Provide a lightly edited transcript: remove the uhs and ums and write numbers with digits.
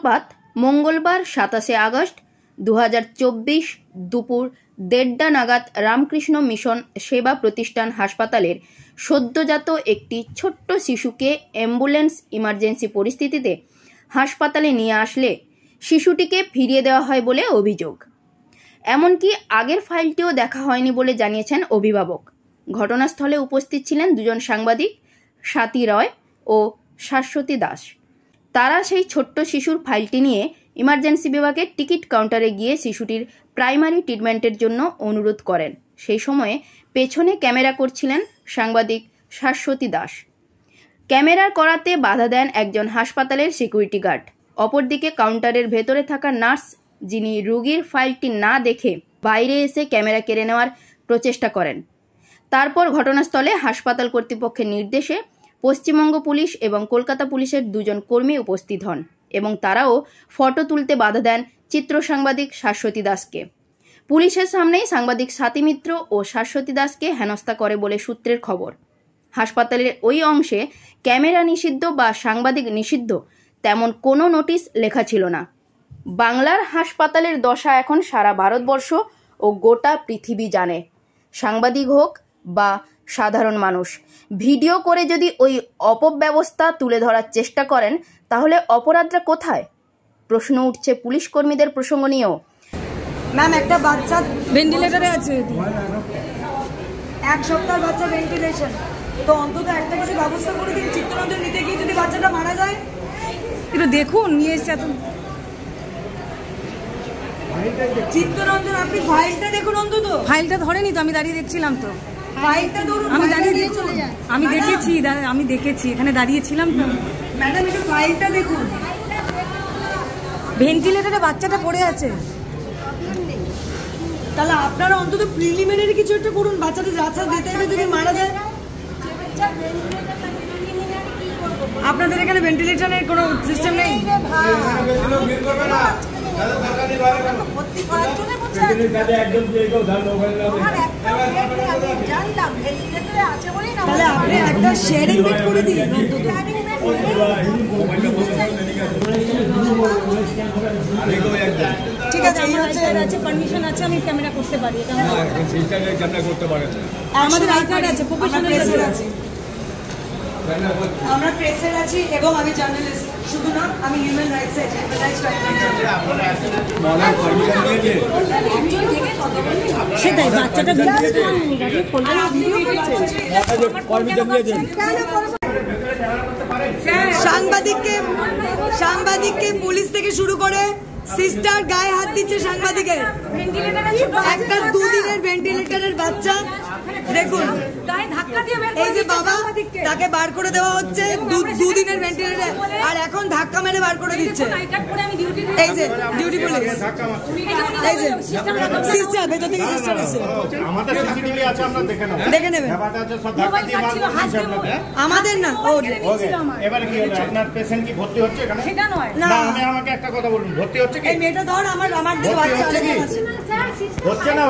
সূত্রপাত মঙ্গলবার 27 আগস্ট 2024 দুপুর 1:30 নাগাদ রামকৃষ্ণ মিশন সেবা প্রতিষ্ঠান হাসপাতালের সদ্যজাত একটি ছোট্ট শিশুকে অ্যাম্বুলেন্স ইমার্জেন্সি পরিস্থিতিতে হাসপাতালে নিয়ে আসলে শিশুটিকে ফিরিয়ে দেওয়া হয় বলে অভিযোগ। এমনকি আগের ফাইলটিও দেখা হয়নি বলে জানিয়েছেন অভিভাবক। ঘটনাস্থলে উপস্থিত ছিলেন দুজন সাংবাদিক, স্বাতী রয় ও শাশ্বতী দাস। তারা সেই ছোট্ট শিশুর ফাইলটি নিয়ে ইমার্জেন্সি বিভাগের টিকিট কাউন্টারে গিয়ে শিশুটির প্রাইমারি ট্রিটমেন্টের জন্য অনুরোধ করেন। সেই সময়ে পেছনে ক্যামেরা করছিলেন সাংবাদিক শাশ্বতী দাস। ক্যামেরার করাতে বাধা দেন একজন হাসপাতালের সিকিউরিটি গার্ড। অপরদিকে কাউন্টারের ভেতরে থাকা নার্স, যিনি রোগীর ফাইলটি না দেখে বাইরে এসে ক্যামেরা কেড়ে নেওয়ার প্রচেষ্টা করেন। তারপর ঘটনাস্থলে হাসপাতাল কর্তৃপক্ষের নির্দেশে পশ্চিমবঙ্গ পুলিশ এবং কলকাতা পুলিশের দুজন কর্মী উপস্থিত হন এবং তারাও ফটো তুলতে বাধা দেন চিত্র সাংবাদিক শাশ্বতী দাসকে। পুলিশের সামনেই সাংবাদিক স্বাতী মিত্র ও শাশ্বতী দাসকে হেনস্থা করে বলে সূত্রের খবর। হাসপাতালের ওই অংশে ক্যামেরা নিষিদ্ধ বা সাংবাদিক নিষিদ্ধ তেমন কোনো নোটিশ লেখা ছিল না। বাংলার হাসপাতালের দশা এখন সারা ভারতবর্ষ ও গোটা পৃথিবী জানে। সাংবাদিক হোক বা সাধারণ মানুষ, ভিডিও করে যদি ওই অপব্যবস্থা তুলে ধরার চেষ্টা করেন তাহলে অপরাধরা কোথায়? প্রশ্ন উঠছে পুলিশ কর্মীদের প্রসঙ্গ নিয়েও। ম্যাম, একটা বাচ্চা ভেন্টিলেটরে আছে, 1 সপ্তাহ বাচ্চা ভেন্টিলেশন, তো অন্তত একটা কিছু ব্যবস্থা করে দিন। চিত্তরঞ্জন নিতে গিয়ে যদি বাচ্চাটা মারা যায়, একটু দেখুন। নিয়ে এসছে এত চিত্তরঞ্জন, আপনি ফাইলটা দেখুন। অন্তত ফাইলটা ধরেনি তো, আমি দাঁড়িয়ে দেখছিলাম তো। ফাইলটা ধরুন, আমি দাঁড়িয়ে আমি দেখেছি এখানে দাঁড়িয়েছিলাম তো। ম্যাডাম, একটু ফাইলটা দেখুন। ভেন্টিলেটরে বাচ্চাটা পড়ে আছে, তাহলে আপনারা অন্তত প্রিলিমিনারি কিছু একটা করুন। বাচ্চাটা যাচ্ছা দিতে যদি মারা যায়, আপনাদের এখানে ভেন্টিলেশনের কোনো সিস্টেম নেই? তাহলে আপনি একটা শেয়ারিং বেড করে দিন। ঠিক আছে, পারমিশন আছে, আমি ক্যামেরা করতে পারি। আমাদের আই কার্ড আছে, প্রফেশনাল আছে, আমরা প্রেসের আছি এবং আমি জার্নালিস্ট। শুধু না, আমি হিউম্যান রাইটস সেটাই। বাচ্চাটা সাংবাদিককে পুলিশ থেকে শুরু করে সিস্টার গায়ে হাত দিচ্ছে সাংবাদিকের। একটা 2 দিনের ভেন্টিলেটরের বাচ্চা দেখুন, এই যে বাবা, তাকে বার করে দেওয়া হচ্ছে 2 দিনের ভেন্টিলেটর, আর এখন ধাক্কা মেরে বার করে দিচ্ছে। এই যে ডিউটি পুলিশ, এই যে সিস্টার, ভেতর থেকে সিস্টার এসে আমাদের সিসিটিভি আছে, আমরা দেখে নেবেন। আমাদের না। এবারে কি হলো, আপনার পেশেন্ট কি ভর্তি হচ্ছে এখানে? সেটা নয় না, আমি আমাকে একটা কথা বলুন, ভর্তি হচ্ছে কি? এই মেয়েটা ধর আমার দিকে বাচ্চা হচ্ছে না।